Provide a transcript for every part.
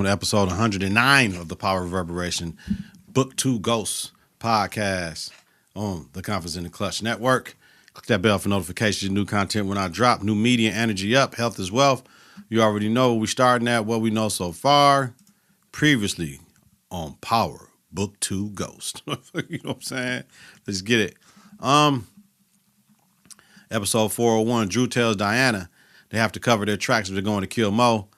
to episode 109 of the Power of Reverberation Book 2 Ghosts podcast on the Konfidence in the Klutch Network. Click that bell for notifications of new content when I drop. New media, energy up, health is wealth. You already know what we're starting at, what we know so far. Previously on Power Book 2 Ghost. You know what I'm saying? Let's get it. Episode 401, Drew tells Diana they have to cover their tracks if they're going to kill Mo.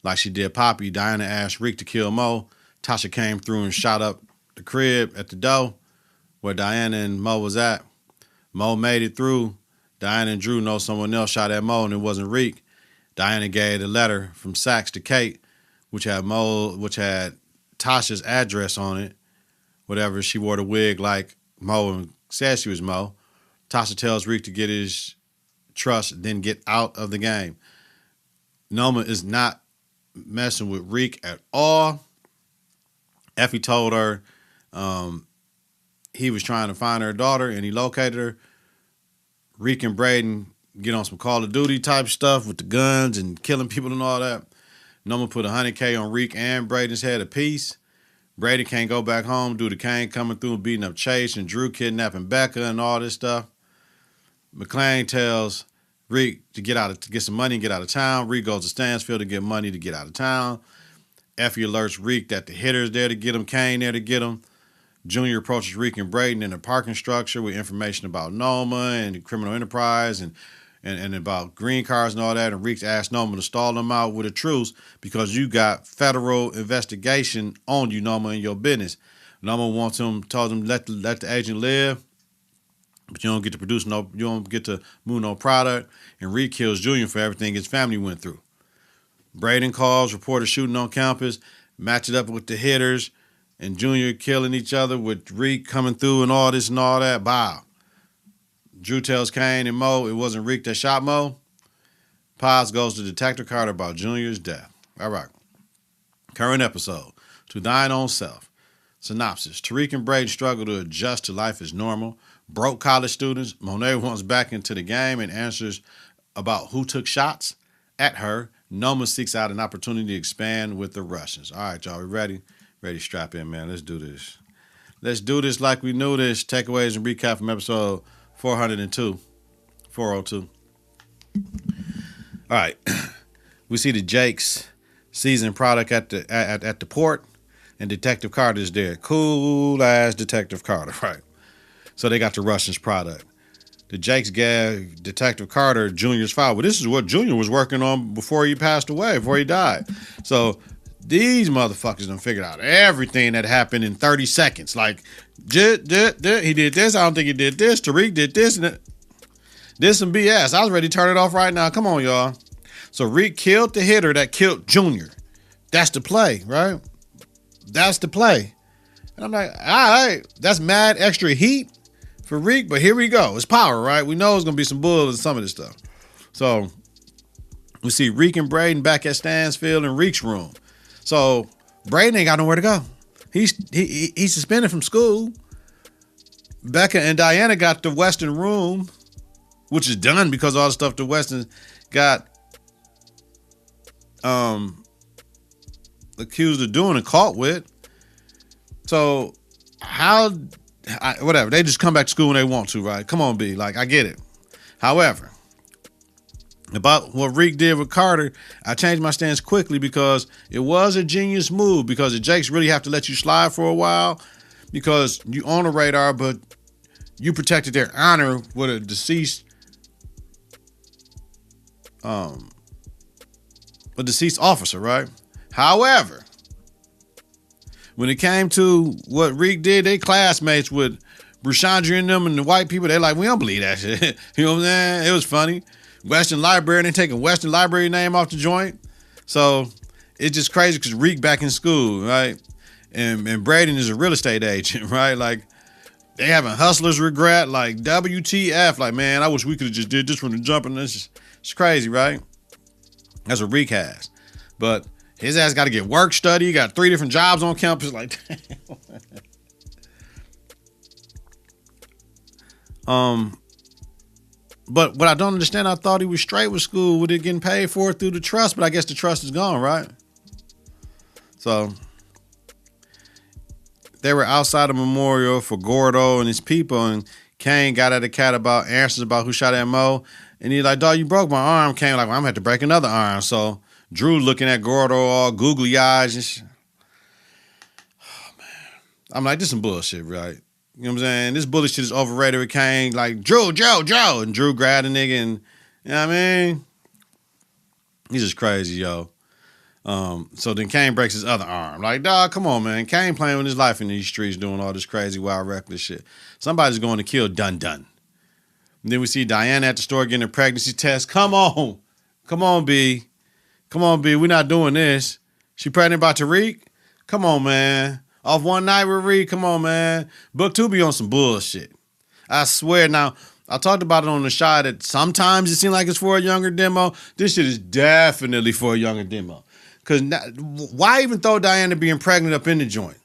Like she did Poppy, Diana asked Rick to kill Mo. Tasha came through and shot up the crib at the door where Diana and Mo was at. Mo made it through. Diana and Drew know someone else shot at Mo and it wasn't Reek. Diana gave a letter from Sachs to Kate, which had Tasha's address on it. Whatever, she wore the wig like Mo and said she was Mo. Tasha tells Reek to get his trust, then get out of the game. Noma is not messing with Reek at all. Effie told her he was trying to find her daughter and he located her. Reek and Braden get on some Call of Duty type stuff with the guns and killing people and all that. Noma put $100K on Reek and Braden's head apiece. Braden can't go back home due to Kane coming through and beating up Chase and Drew kidnapping Becca and all this stuff. McClain tells Reek to get some money and get out of town. Reek goes to Stansfield to get money to get out of town. Effie alerts Reek that the hitter's there to get him, Kane there to get him. Junior approaches Reek and Braden in the parking structure with information about Noma and the criminal enterprise and about green cards and all that. And Reek asks Noma to stall them out with a truce because you got federal investigation on you, Noma, and your business. Noma told him let the agent live. But you don't get to move no product. And Reek kills Junior for everything his family went through. Braden calls, reporters shooting on campus, match it up with the hitters, and Junior killing each other with Reek coming through and all this and all that. Wow. Drew tells Kane and Mo it wasn't Reek that shot Mo. Paz goes to Detective Carter about Junior's death. All right. Current episode. To Thine Own Self. Synopsis. Tariq and Braden struggle to adjust to life as normal. Broke college students. Monet wants back into the game and answers about who took shots at her. Noma seeks out an opportunity to expand with the Russians. All right, y'all. We ready? Ready to strap in, man. Let's do this. Let's do this like we knew this. Takeaways and recap from episode 402. All right. We see the Jake's seasoned product at the port, and Detective Carter's there. Cool ass Detective Carter, right? So they got the Russians product. The Jake's gave Detective Carter Junior's file. Well, this is what Junior was working on before he passed away, before he died. So these motherfuckers done figured out everything that happened in 30 seconds. Like, he did this. I don't think he did this. Tariq did this. And this some BS. I was ready to turn it off right now. Come on, y'all. So Reek killed the hitter that killed Junior. That's the play, right? That's the play. And I'm like, all right, that's mad extra heat for Reek, but here we go. It's power, right? We know it's going to be some bull in some of this stuff. So we see Reek and Braden back at Stansfield in Reek's room. So Braden ain't got nowhere to go. He's suspended from school. Becca and Diana got the Western room, which is done because of all the stuff the Western got accused of doing and caught with. So whatever, they just come back to school when they want to, right? Come on, B. Like, I get it. However, about what Reek did with Carter, I changed my stance quickly because it was a genius move because the Jakes really have to let you slide for a while because you on the radar, but you protected their honor with a deceased officer, right? However, when it came to what Reek did, they classmates with Brushandra and them and the white people, they're like, we don't believe that shit. You know what I'm saying? It was funny. Western Library, they taking Western Library name off the joint. So it's just crazy because Reek back in school, right? And Braden is a real estate agent, right? Like, they having hustlers regret, like WTF. Like, man, I wish we could have just did this from the jump. And it's crazy, right? That's what Reek has. But his ass got to get work study. He got 3 different jobs on campus. Like, but what I don't understand, I thought he was straight with school with it getting paid for it through the trust, but I guess the trust is gone, right? So they were outside a memorial for Gordo and his people, and Kane got at the cat about answers about who shot at Mo. And he's like, dog, you broke my arm. Kane like, well, I'm going to have to break another arm. So Drew looking at Gordo all googly eyes and shit. Oh, man. I'm like, this is some bullshit, right? You know what I'm saying? This bullshit is overrated with Kane. Like, Drew, Joe. And Drew grabbed the nigga and, you know what I mean? He's just crazy, yo. So then Kane breaks his other arm. Like, dog, come on, man. Kane playing with his life in these streets doing all this crazy, wild, reckless shit. Somebody's going to kill Dun Dun. And then we see Diana at the store getting a pregnancy test. Come on. Come on, B. Come on, B. We're not doing this. She pregnant by Tariq? Come on, man. Off one night with Reed? Come on, man. Book 2 be on some bullshit. I swear. Now, I talked about it on the shot that sometimes it seems like it's for a younger demo. This shit is definitely for a younger demo. Because why even throw Diana being pregnant up in the joint?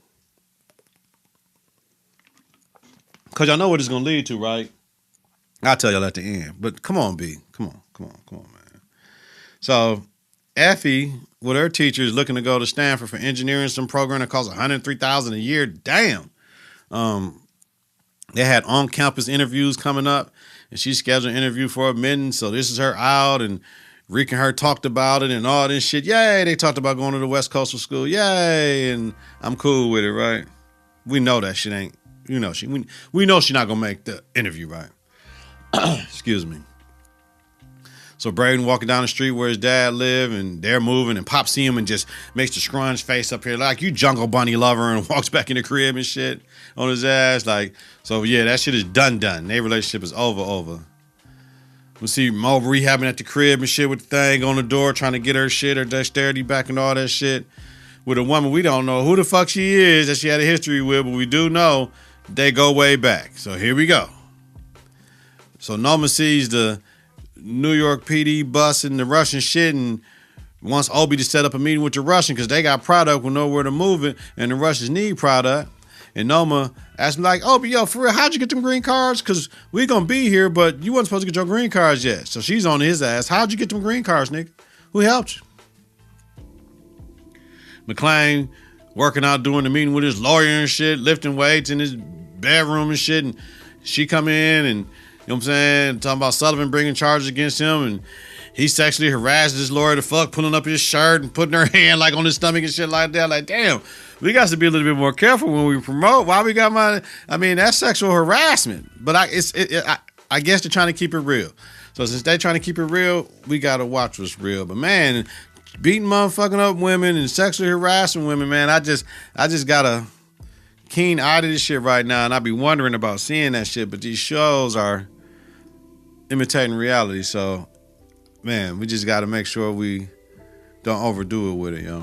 Because y'all know what it's going to lead to, right? I'll tell y'all at the end. But come on, B. Come on, man. So, Effie, with her teacher, is looking to go to Stanford for engineering, some program that costs $103,000 a year. Damn. They had on-campus interviews coming up, and she scheduled an interview for admittance. So this is her out, and Reek and her talked about it and all this shit. Yay, they talked about going to the West Coastal School. Yay, and I'm cool with it, right? We know that shit ain't, we know she's not gonna make the interview, right? Excuse me. So Braden walking down the street where his dad lived, and they're moving, and Pop see him and just makes the scrunch face up here like, you Jungle Bunny lover, and walks back in the crib and shit on his ass. Like, so yeah, that shit is done. Their relationship is over. We see Mo rehabbing at the crib and shit with the thing on the door, trying to get her shit, her dexterity back and all that shit. With a woman we don't know who the fuck she is, that she had a history with, but we do know they go way back. So here we go. So Noma sees the New York PD bus and the Russian shit and wants Obi to set up a meeting with the Russian because they got product with nowhere to move it and the Russians need product. And Noma asked me like, Obi, yo, for real, how'd you get them green cards? Because we going to be here, but you wasn't supposed to get your green cards yet. So she's on his ass. How'd you get them green cards, nigga? Who helped you? McClain working out, doing the meeting with his lawyer and shit, lifting weights in his bedroom and shit. And she come in and, you know what I'm saying, talking about Sullivan bringing charges against him. And he sexually harassed his lawyer to fuck, pulling up his shirt and putting her hand like on his stomach and shit like that. Like, damn, we got to be a little bit more careful when we promote. Why we got that's sexual harassment. But I guess they're trying to keep it real. So since they're trying to keep it real, we got to watch what's real. But man, beating motherfucking up women and sexually harassing women, man, I just got a keen eye to this shit right now. And I be wondering about seeing that shit. But these shows are imitating reality. So, man, we just got to make sure we don't overdo it with it, yo.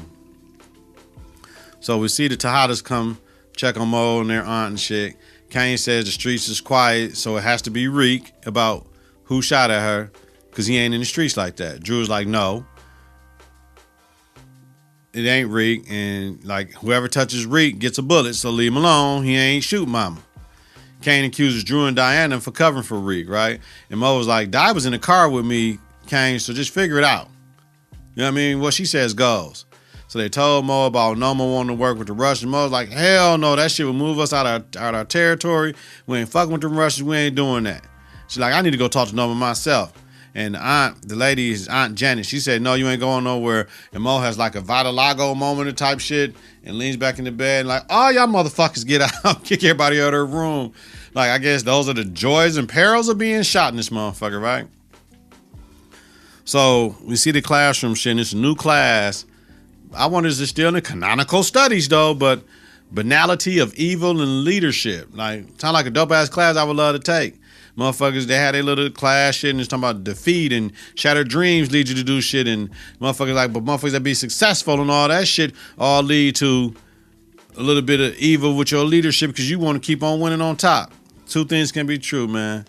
So we see the Tejadas come check on Mo and their aunt and shit. Kane says the streets is quiet, so it has to be Reek about who shot at her because he ain't in the streets like that. Drew's like, no, it ain't Reek. And like whoever touches Reek gets a bullet, so leave him alone. He ain't shoot mama. Kane accuses Drew and Diana for covering for Reek, right? And Mo was like, Di was in the car with me, Kane, so just figure it out. You know what I mean? What she says goes. So they told Mo about Noma wanting to work with the Russians. Mo was like, hell no, that shit will move us out our territory. We ain't fucking with them Russians. We ain't doing that. She's like, I need to go talk to Noma myself. And the lady is Aunt Janet. She said, no, you ain't going nowhere. And Mo has like a Vitalago moment of type shit and leans back in the bed and like, oh, y'all motherfuckers get out. Kick everybody out of their room. Like, I guess those are the joys and perils of being shot in this motherfucker, right? So we see the classroom shit, and it's a new class. I wonder, is it still in the canonical studies, though? But banality of evil and leadership. Like, sound like a dope-ass class I would love to take. Motherfuckers, they had a little class shit, and it's talking about defeat and shattered dreams lead you to do shit. And motherfuckers like, but motherfuckers that be successful and all that shit all lead to a little bit of evil with your leadership because you want to keep on winning on top. Two things can be true, man.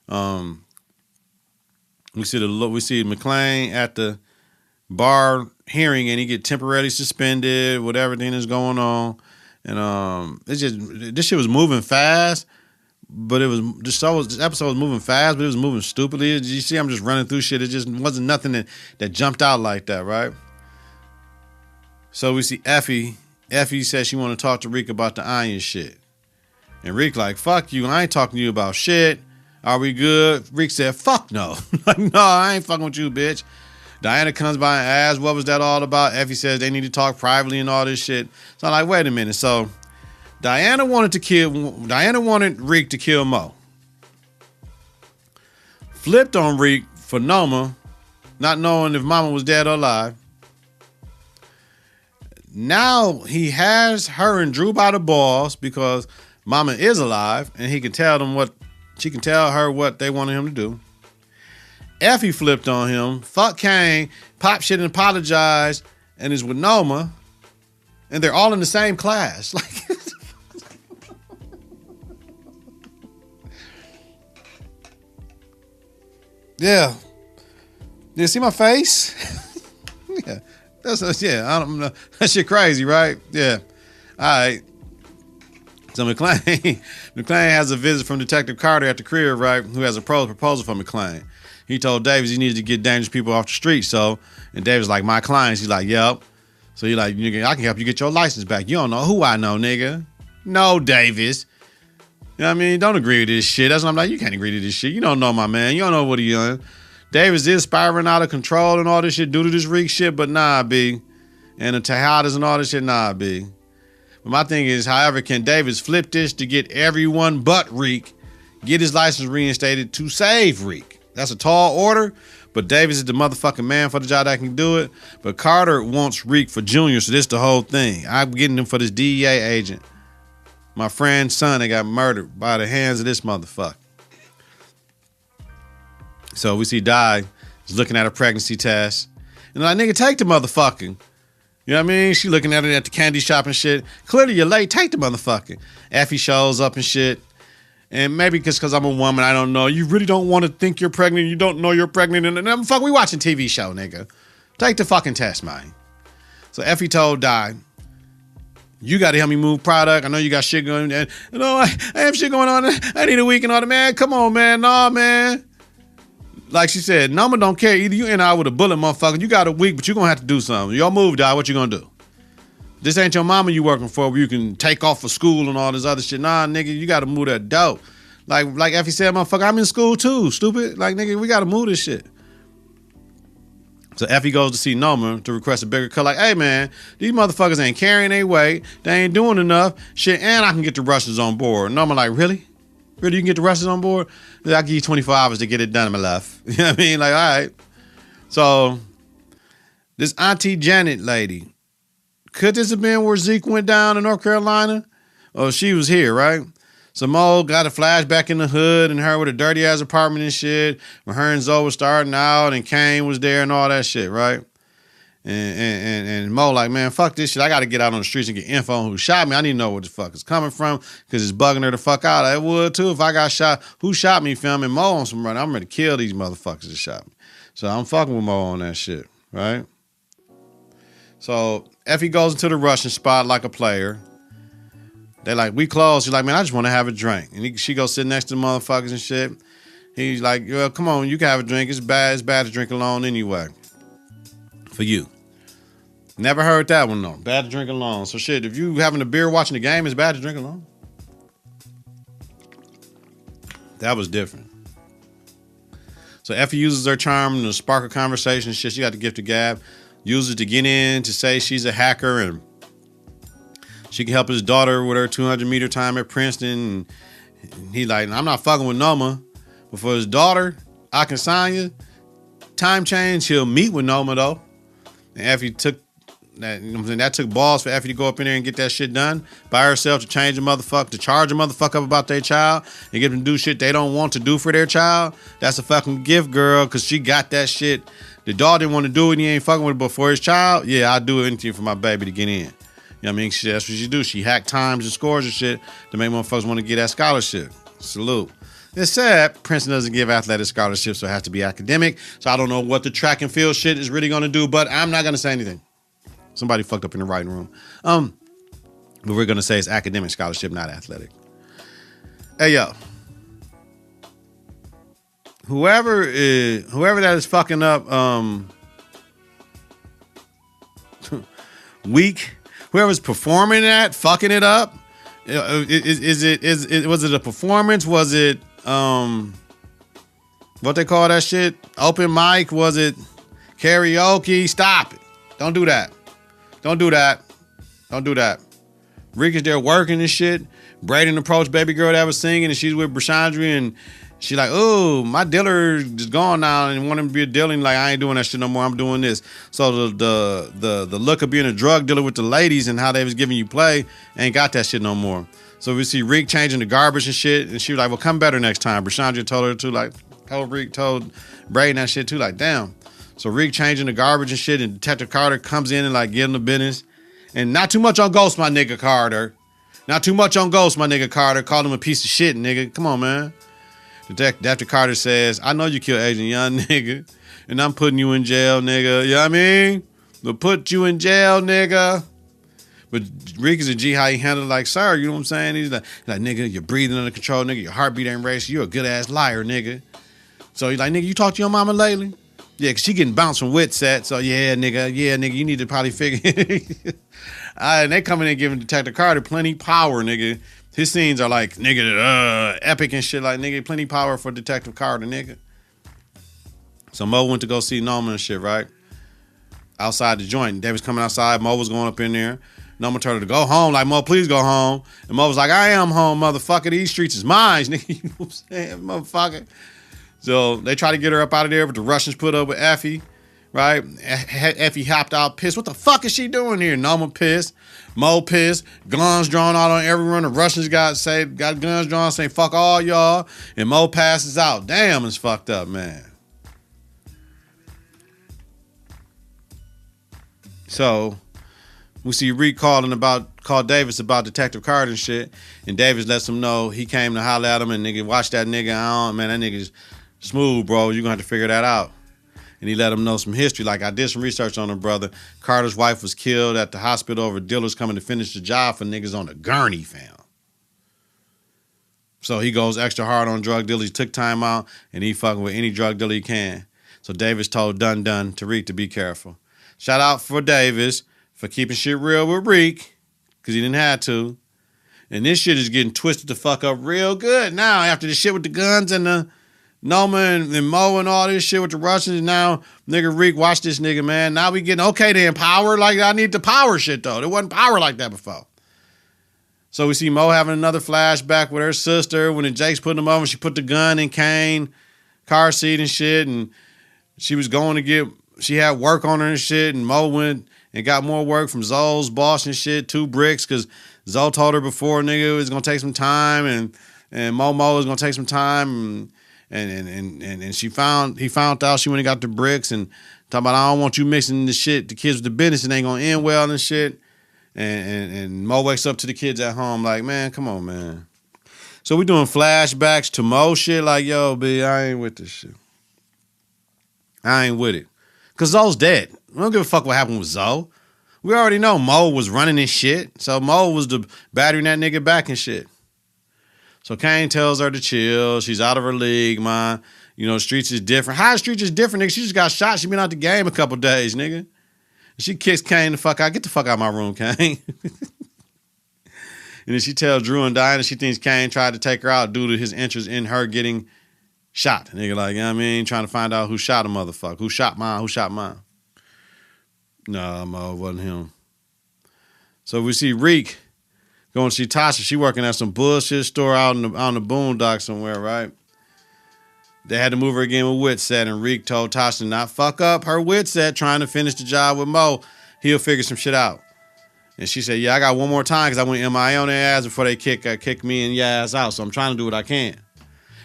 We see McClain at the bar hearing, and he get temporarily suspended with everything that's going on. And this shit was moving fast, but it was just this episode was moving fast, but it was moving stupidly. You see, I'm just running through shit. It just wasn't nothing that jumped out like that, right? So we see Effie. Effie says she want to talk to Reek about the onion shit. And Reek like, fuck you. I ain't talking to you about shit. Are we good? Reek said, fuck no. Like, no, I ain't fucking with you, bitch. Diana comes by and asks, what was that all about? Effie says they need to talk privately and all this shit. So I'm like, wait a minute. So Diana wanted Reek to kill Mo. Flipped on Reek for Noma, not knowing if Mama was dead or alive. Now he has her and Drew by the balls because Mama is alive and he can tell them she can tell her what they wanted him to do. Effie flipped on him, fuck Kane, pop shit and apologized, and is with Noma, and they're all in the same class. Like, yeah. You see my face? Yeah. I don't know. That shit crazy, right? Yeah. All right. So McClane has a visit from Detective Carter at the crib, right? Who has a proposal for McClane. He told Davis he needed to get dangerous people off the street. And Davis like, my clients. He's like, yep. So he's like, nigga, I can help you get your license back. You don't know who I know, nigga. No, Davis. You know what I mean? Don't agree with this shit. That's what I'm like, you can't agree to this shit. You don't know my man. You don't know what he done. Davis is spiraling out of control and all this shit due to this Reek shit, but nah, B. And the Tejadas and all this shit, nah, B. But my thing is, however, can Davis flip this to get everyone but Reek get his license reinstated to save Reek? That's a tall order, but Davis is the motherfucking man for the job that can do it. But Carter wants Reek for Junior, so this the whole thing. I'm getting him for this DEA agent. My friend's son that got murdered by the hands of this motherfucker. So we see Di is looking at a pregnancy test. And like, nigga, take the motherfucking. You know what I mean? She looking at it at the candy shop and shit. Clearly you're late. Take the motherfucking. Effie shows up and shit. And maybe because I'm a woman, I don't know. You really don't want to think you're pregnant. You don't know you're pregnant. And fuck, we watching TV show, nigga. Take the fucking test, man. So Effie told Di, you got to help me move product. I know you got shit going on. You know, I have shit going on. I need a week and all that. Man, come on, man. Nah, man. Like she said, Noma don't care. Either you and I with a bullet, motherfucker. You got a week, but you're going to have to do something. Y'all move, Di. What you going to do? This ain't your mama you working for where you can take off for school and all this other shit. Nah, nigga, you got to move that dope. Like Effie said, motherfucker, I'm in school too, stupid. Like, nigga, we got to move this shit. So Effie goes to see Noma to request a bigger cut. Like, hey, man, these motherfuckers ain't carrying their weight. They ain't doing enough. Shit, and I can get the Russians on board. Noma like, really? Really, you can get the Russians on board? I'll give you 24 hours to get it done in my life. You know what I mean? Like, all right. So this Auntie Janet lady, could this have been where Zeke went down in North Carolina? Oh, she was here, right? So Mo got a flashback in the hood and her with a dirty ass apartment and shit. When her and Zoe was starting out and Kane was there and all that shit, right? And Mo like, man, fuck this shit. I got to get out on the streets and get info on who shot me. I need to know where the fuck it's coming from because it's bugging her the fuck out. I would too if I got shot. Who shot me filming Mo on some run? I'm ready to kill these motherfuckers that shot me. So I'm fucking with Mo on that shit, right? So Effie goes into the Russian spot like a player. They like, we close. She's like, man, I just want to have a drink. And she goes sit next to the motherfuckers and shit. He's like, well, come on, you can have a drink. It's bad to drink alone anyway. For you. Never heard that one though. Bad to drink alone. So shit, if you having a beer watching the game, it's bad to drink alone. That was different. So Effie uses her charm to spark a conversation. Shit, she got the gift of gab. Uses it to get in, to say she's a hacker and she can help his daughter with her 200-meter time at Princeton. And he like, I'm not fucking with Noma. But for his daughter, I can sign you. Time change, he'll meet with Noma though. And Effie took that, you know what I'm saying? That took balls for Effie to go up in there and get that shit done by herself to change a motherfucker, to charge a motherfucker up about their child and get them to do shit they don't want to do for their child. That's a fucking gift, girl, because she got that shit. The dog didn't want to do it and he ain't fucking with it, but for his child, yeah, I'll do anything for my baby to get in. You know what I mean? That's what she do. She hack times and scores and shit to make motherfuckers want to get that scholarship. Salute. It's sad Princeton doesn't give athletic scholarships, so it has to be academic. So I don't know what the track and field shit is really going to do, but I'm not going to say anything. Somebody fucked up in the writing room. But we're going to say it's academic scholarship, not athletic. Hey, yo. Whoever that is fucking up, weak. Whoever's performing that, fucking it up. Was it a performance? Was it what they call that shit? Open mic? Was it karaoke? Stop it. Don't do that. Don't do that. Don't do that. Rick is there working and shit. Braden approached baby girl that was singing and she's with Brashandri and she like, oh, my dealer is gone now and want him to be a dealer. And like, I ain't doing that shit no more. I'm doing this. So the look of being a drug dealer with the ladies and how they was giving you play ain't got that shit no more. So we see Rick changing the garbage and shit. And she was like, well, come better next time. Brashandri told her to like, told Braden that shit too. Like, damn. So Rick changing the garbage and shit. And Detective Carter comes in and like getting the business. And not too much on Ghost, my nigga Carter. Not too much on Ghost, my nigga Carter. Called him a piece of shit, nigga. Come on, man. Detective Carter says, I know you killed Agent Young, nigga. And I'm putting you in jail, nigga. You know what I mean? They'll put you in jail, nigga. But Rick is a G how he handled it like, sir, you know what I'm saying? He's like, nigga, you're breathing under control, nigga. Your heartbeat ain't racing. You're a good-ass liar, nigga. So he's like, nigga, you talked to your mama lately? Yeah, because she getting bounced from Witset. So, yeah, nigga, you need to probably figure and they coming in giving Detective Carter plenty power, nigga. His scenes are like, nigga, epic and shit. Like, nigga, plenty power for Detective Carter, nigga. So Mo went to go see Norman and shit, right? Outside the joint. Davis coming outside. Mo was going up in there. Norman told her to go home. Like, Mo, please go home. And Mo was like, I am home, motherfucker. These streets is mine, nigga. You know what I'm saying, motherfucker? So they try to get her up out of there, but the Russians put up with Effie, right? Effie hopped out pissed. What the fuck is she doing here? Norman pissed. Mo pissed. Guns drawn out on everyone. The Russians got guns drawn saying, fuck all y'all. And Mo passes out. Damn, it's fucked up, man. So we see Reek call Davis about Detective Carter and shit. And Davis lets him know he came to holler at him and nigga, watch that nigga out. Man, that nigga's smooth, bro. You're gonna have to figure that out. And he let him know some history. Like, I did some research on him, brother. Carter's wife was killed at the hospital over dealers coming to finish the job for niggas on the gurney, fam. So he goes extra hard on drug dealers. He took time out, and he fucking with any drug dealer he can. So Davis told Dun Tariq to be careful. Shout out for Davis for keeping shit real with Reek, because he didn't have to. And this shit is getting twisted the fuck up real good now after the shit with the guns and the Noma and Mo and all this shit with the Russians. Now, nigga Reek, watch this nigga, man. Now we getting okay then power. Like, I need the power shit, though. There wasn't power like that before. So we see Mo having another flashback with her sister when the Jake's putting them over. She put the gun in Kane car seat and shit. And she was going to get, she had work on her and shit. And Mo went and got more work from Zoe's boss and shit, 2 bricks. Because Zoe told her before, nigga, it was going to take some time. And Mo was going to take some time. And he found out she went and got the bricks and talking about, I don't want you mixing the shit, the kids with the business, it ain't gonna end well and shit. And Mo wakes up to the kids at home like, man, come on, man. So we doing flashbacks to Mo shit like, yo, B, I ain't with this shit. I ain't with it. Cause Zoe's dead. We don't give a fuck what happened with Zoe. We already know Mo was running this shit. So Mo was the battering that nigga back and shit. So Kane tells her to chill. She's out of her league, man. You know, streets is different. How the streets is different, nigga? She just got shot. She been out the game a couple days, nigga. And she kicks Kane the fuck out. Get the fuck out of my room, Kane. And then she tells Drew and Diana she thinks Kane tried to take her out due to his interest in her getting shot. Nigga, like, you know what I mean? Trying to find out who shot a motherfucker. Who shot mine? Nah, Mo, it wasn't him. So we see Reek going to see Tasha. She working at some bullshit store out on the boondock somewhere, right? They had to move her again with Witset, and Reek told Tasha to not fuck up her Witset trying to finish the job with Mo. He'll figure some shit out. And she said, yeah, I got one more time because I went MIA on their ass before they kick me and your ass out. So I'm trying to do what I can.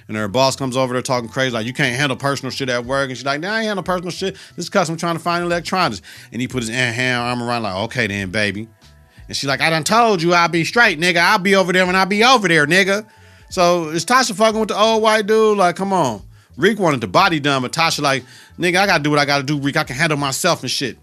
And her boss comes over there talking crazy, like, you can't handle personal shit at work. And she's like, nah, I ain't handle personal shit. This is because I'm trying to find electronics. And he put his hand arm around like, okay then, baby. And she's like, I done told you I'll be straight, nigga. I'll be over there when I be over there, nigga. So is Tasha fucking with the old white dude? Like, come on. Reek wanted the body done, but Tasha like, nigga, I gotta do what I gotta do, Reek. I can handle myself and shit.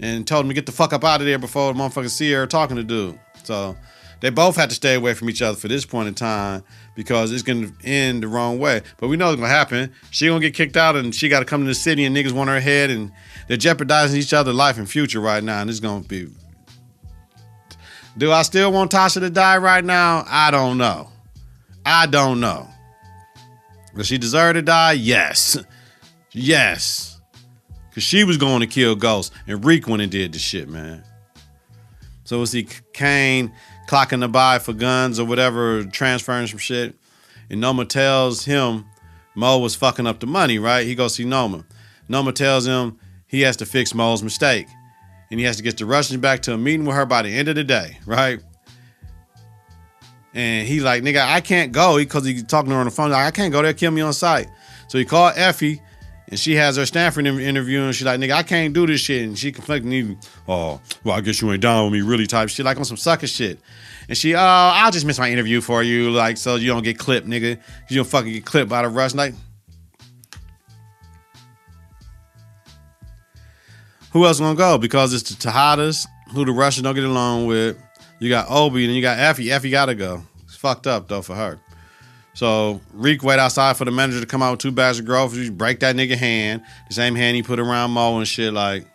And told him to get the fuck up out of there before the motherfucker see her talking to dude. So they both had to stay away from each other for this point in time because it's gonna end the wrong way. But we know it's gonna happen. She gonna get kicked out and she gotta come to the city and niggas want her head and they're jeopardizing each other's life and future right now. And it's gonna be Do I still want Tasha to die right now? I don't know. Does she deserve to die? Yes. Yes. Because she was going to kill Ghost, and Reek went and did the shit, man. So was he Kane clocking the buy for guns or whatever, transferring some shit? And Noma tells him Mo was fucking up the money, right? He goes see Noma. Noma tells him he has to fix Mo's mistake. And he has to get the Russians back to a meeting with her by the end of the day, right? And he like, nigga, I can't go because he talking to her on the phone. Like, I can't go there, kill me on sight. So he called Effie, and she has her Stanford interview, and she's like, nigga, I can't do this shit. And she conflicting, oh, well, I guess you ain't down with me, really type shit, like on some sucker shit. And she, I'll just miss my interview for you, like, so you don't get clipped, nigga. You don't fucking get clipped by the Russian. Like, who else gonna go? Because it's the Tejadas, who the Russians don't get along with. You got Obi, and you got Effie. Effie gotta go. It's fucked up, though, for her. So Reek wait outside for the manager to come out with 2 bags of groceries, break that nigga hand, the same hand he put around Mo and shit. Like,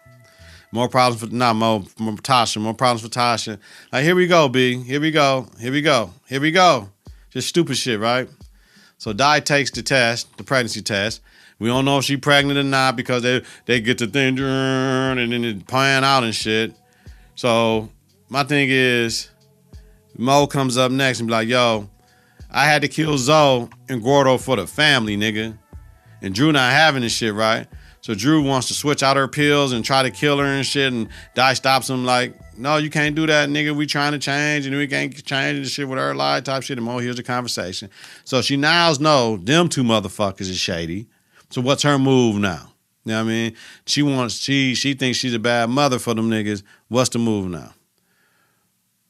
more problems for, not Mo, more Tasha, more problems for Tasha. Like, here we go, B. Here we go. Just stupid shit, right? So Di takes the test, the pregnancy test. We don't know if she's pregnant or not because they get the thing and then it pan out and shit. So my thing is, Mo comes up next and be like, yo, I had to kill Zoe and Gordo for the family, nigga. And Drew not having this shit, right? So Drew wants to switch out her pills and try to kill her and shit, and Di stops him like, no, you can't do that, nigga. We trying to change, and we can't change the shit with her lie type shit. And Mo hears the conversation. So she now know them 2 motherfuckers is shady. So what's her move now? You know what I mean? She thinks she's a bad mother for them niggas. What's the move now?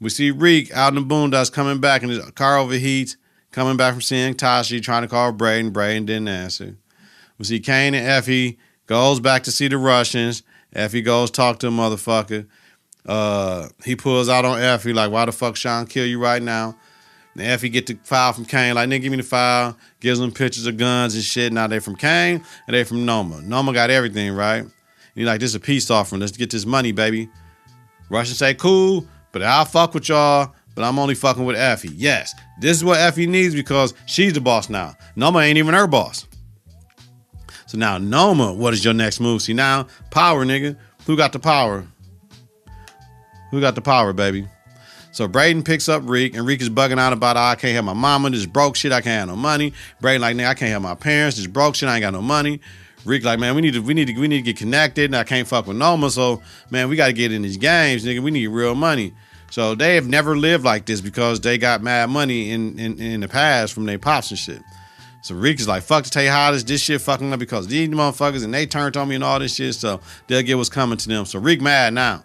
We see Reek out in the boondocks coming back, and his car overheats, coming back from seeing Tashi, trying to call Braden. Braden didn't answer. We see Kane and Effie goes back to see the Russians. Effie goes talk to a motherfucker. He pulls out on Effie like, why the fuck Sean kill you right now? And Effie get the file from Kane, like, nigga, give me the file. Gives them pictures of guns and shit. Now they from Kane and they from Noma. Noma got everything, right? And he like, this is a peace offering. Let's get this money, baby. Russians say, cool, but I'll fuck with y'all, but I'm only fucking with Effie. Yes, this is what Effie needs because she's the boss now. Noma ain't even her boss. So now, Noma, what is your next move? See now, power, nigga. Who got the power? Who got the power, baby? So Braden picks up Reek, and Reek is bugging out about, I can't have my mama, this broke shit, I can't have no money. Braden like, nigga, I can't have my parents, this broke shit, I ain't got no money. Reek like, man, we need to get connected, and I can't fuck with Noma, so man, we got to get in these games, nigga. We need real money. So they have never lived like this because they got mad money in the past from their pops and shit. So Reek is like, fuck the Tejadas, this shit fucking up because these motherfuckers, and they turned on me and all this shit, so they'll get what's coming to them. So Reek mad now.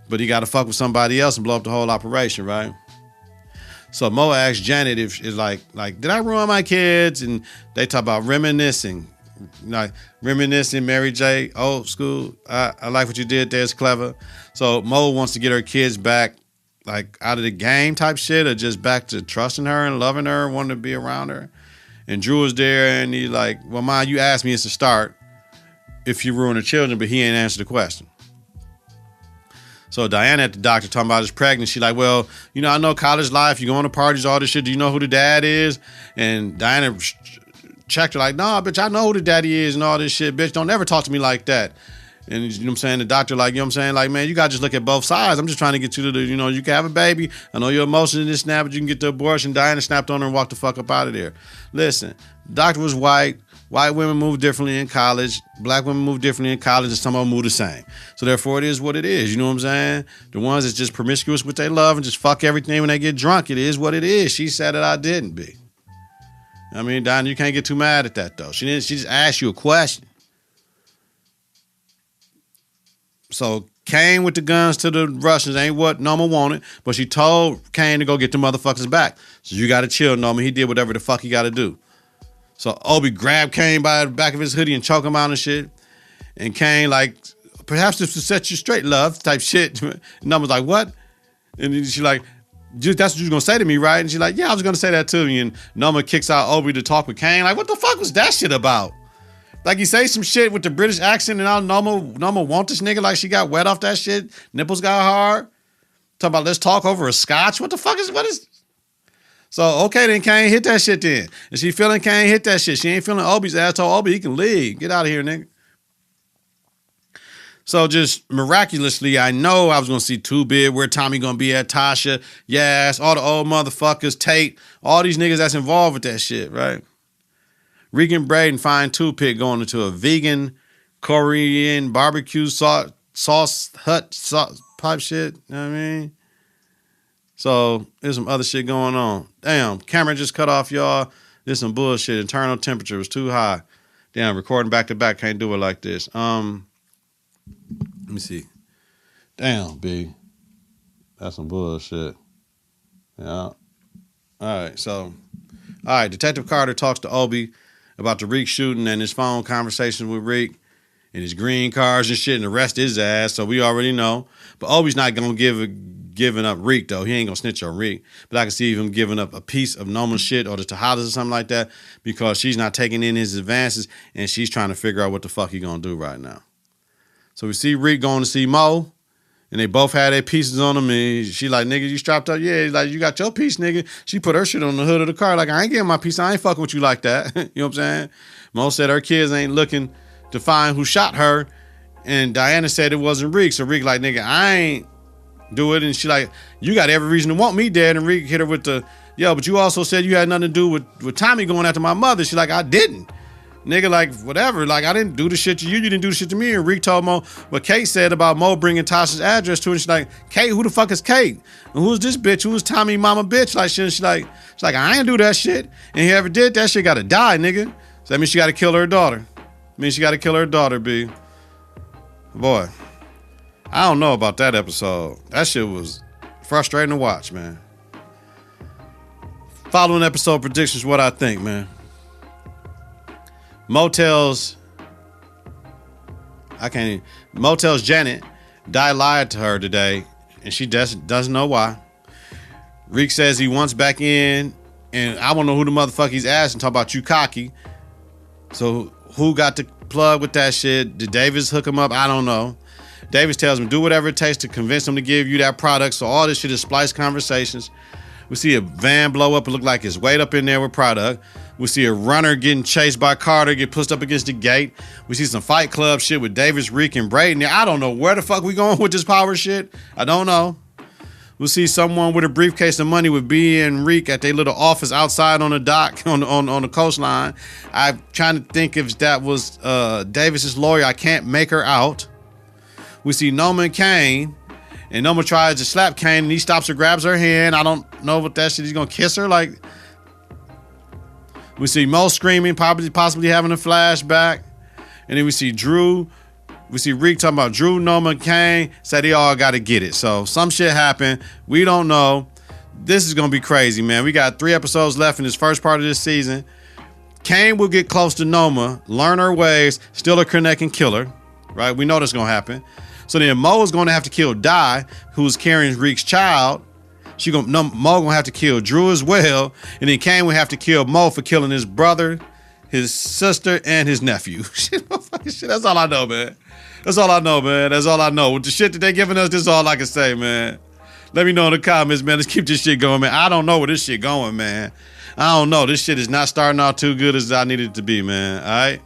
But he got to fuck with somebody else and blow up the whole operation, right? So Mo asks Janet if it's like, did I ruin my kids? And they talk about reminiscing. Like, reminiscing, Mary J, old school. I like what you did there. It's clever. So Mo wants to get her kids back, like, out of the game type shit, or just back to trusting her and loving her, wanting to be around her. And Drew is there, and he's like, well, Ma, you asked me at the start if you ruin the children, but he ain't answered the question. So Diana at the doctor talking about his pregnancy. She like, well, you know, I know college life, you going to parties, all this shit. Do you know who the dad is? And Diana checked her like, nah, bitch, I know who the daddy is and all this shit. Bitch, don't ever talk to me like that. And you know what I'm saying? The doctor like, you know what I'm saying? Like, man, you got to just look at both sides. I'm just trying to get you to the, you know, you can have a baby. I know your emotions in this snap, but you can get the abortion. Diana snapped on her and walked the fuck up out of there. Listen, the doctor was white. White women move differently in college. Black women move differently in college, and some of them move the same. So therefore, it is what it is. You know what I'm saying? The ones that's just promiscuous with their love and just fuck everything when they get drunk, it is what it is. She said that I didn't be. I mean, Diana, you can't get too mad at that, though. She just asked you a question. So Kane with the guns to the Russians ain't what Noma wanted, but she told Kane to go get the motherfuckers back. So you got to chill, Noma. He did whatever the fuck he got to do. So Obi grabbed Kane by the back of his hoodie and choked him out and shit. And Kane like, perhaps this will set you straight, love, type shit. And Noma's like, what? And then she like, that's what you was going to say to me, right? And she's like, yeah, I was going to say that to you. And Noma kicks out Obi to talk with Kane. Like, what the fuck was that shit about? Like, you say some shit with the British accent and now Noma want this nigga like she got wet off that shit. Nipples got hard. Talk about let's talk over a scotch. What is? So, okay, then Kane hit that shit then. And she feeling Kane hit that shit. She ain't feeling Obi's ass. Told Obi he can leave. Get out of here, nigga. So just miraculously, I know I was going to see Too Big, where Tommy going to be at, Tasha, Yas, all the old motherfuckers, Tate, all these niggas that's involved with that shit, right? Reek and Braden find Toothpick going into a vegan Korean barbecue sauce hut pipe shit. You know what I mean? So there's some other shit going on. Damn, camera just cut off, y'all. There's some bullshit. Internal temperature was too high. Damn, recording back to back, can't do it like this. Let me see. Damn, B. That's some bullshit. Yeah. All right, so, Detective Carter talks to Obi about the Reek shooting and his phone conversations with Reek and his green cars and shit and arrest his ass, so we already know. But Obi's not going to giving up Reek, though. He ain't going to snitch on Reek. But I can see him giving up a piece of Noma's shit or the Tejadas or something like that because she's not taking in his advances and she's trying to figure out what the fuck he going to do right now. So we see Reek going to see Mo, and they both had their pieces on them. And she like, nigga, you strapped up? Yeah, he's like, you got your piece, nigga. She put her shit on the hood of the car. Like, I ain't getting my piece. I ain't fucking with you like that. You know what I'm saying? Mo said her kids ain't looking to find who shot her. And Diana said it wasn't Reek. So Reek like, nigga, I ain't do it. And she like, you got every reason to want me dead. And Reek hit her with the, yo, but you also said you had nothing to do with Tommy going after my mother. She like, I didn't. Nigga, like, whatever. Like, I didn't do the shit to you. You didn't do the shit to me. And Reek told Mo what Kate said about Mo bringing Tasha's address to her. And she's like, Kate, who the fuck is Kate? And who's this bitch? Who's Tommy mama bitch? Like, she's like, I ain't do that shit. And whoever did that shit got to die, nigga. So that means she got to kill her daughter. B. Boy, I don't know about that episode. That shit was frustrating to watch, man. Following episode predictions, what I think, man. Motel's Janet Di lied to her today, and she doesn't know why. Reek says he wants back in, and I want to know who the motherfucker he's asking. Talk about you cocky. So who got the plug with that shit? Did Davis hook him up? I don't know. Davis tells him do whatever it takes to convince him to give you that product. So all this shit is spliced conversations. We see a van blow up and look like it's weight up in there with product. We see a runner getting chased by Carter, get pushed up against the gate. We see some Fight Club shit with Davis, Reek, and Braden. I don't know where the fuck we going with this power shit. I don't know. We'll see someone with a briefcase of money with B and Reek at their little office outside on the dock on the coastline. I'm trying to think if that was Davis's lawyer. I can't make her out. We see Noma and Kane. And Noma tries to slap Kane, and he stops her, grabs her hand. I don't know what that shit. He's gonna kiss her. Like, we see Mo screaming, possibly having a flashback, and then we see Drew. We see Reek talking about Drew, Noma, Kane. Said they all got to get it. So some shit happened. We don't know. This is gonna be crazy, man. We got 3 episodes left in this first part of this season. Kane will get close to Noma, learn her ways, steal her connect and kill her. Right? We know that's gonna happen. So then Mo is going to have to kill Di, who's carrying Reek's child. Mo gonna have to kill Drew as well, and then Kane will have to kill Mo for killing his brother, his sister, and his nephew. Shit, that's all I know, man. That's all I know. With the shit that they giving us, this is all I can say, man. Let me know in the comments, man. Let's keep this shit going, man. I don't know where this shit going, man. I don't know. This shit is not starting out too good as I needed it to be, man. All right?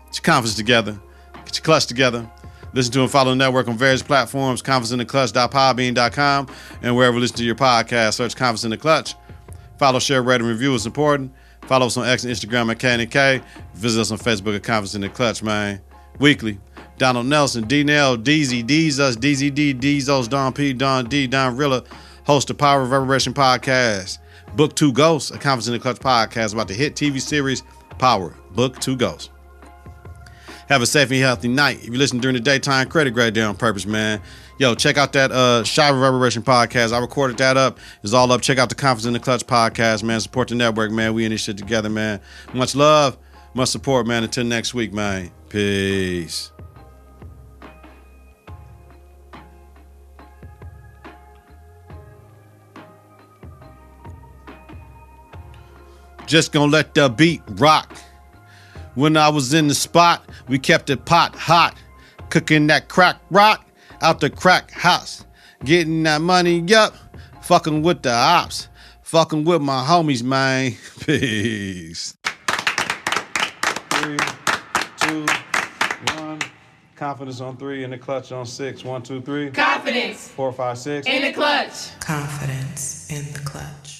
Get your confidence together. Get your clutch together. Listen to and follow the network on various platforms, confidenceintheclutch.podbean.com, and wherever you listen to your podcast, search Confidence in the Clutch. Follow, share, rate, and review is important. Follow us on X and Instagram at K&K. Visit us on Facebook at Confidence in the Clutch, man. Weekly. Donald Nelson, D-Nell, Deezy, D's us, Deezy D, D's Don P, Don D, Don Rilla, host of Power Reverberation podcast. Book 2 Ghosts, a Confidence in the Clutch podcast about the hit TV series Power. Book 2 Ghosts. Have a safe and healthy night. If you listen during the daytime, credit grade there on purpose, man. Yo, check out that Shy Reverberation podcast. I recorded that up. It's all up. Check out the Confidence in the Clutch podcast, man. Support the network, man. We in this shit together, man. Much love, much support, man. Until next week, man. Peace. Just gonna let the beat rock. When I was in the spot, we kept it pot hot, cooking that crack rock out the crack house. Getting that money, yup. Fucking with the ops. Fucking with my homies, man. Peace. 3, 2, 1. Confidence on 3 and the clutch on 6. 1, 2, 3. Confidence. 4, 5, 6. In the clutch. Confidence in the clutch.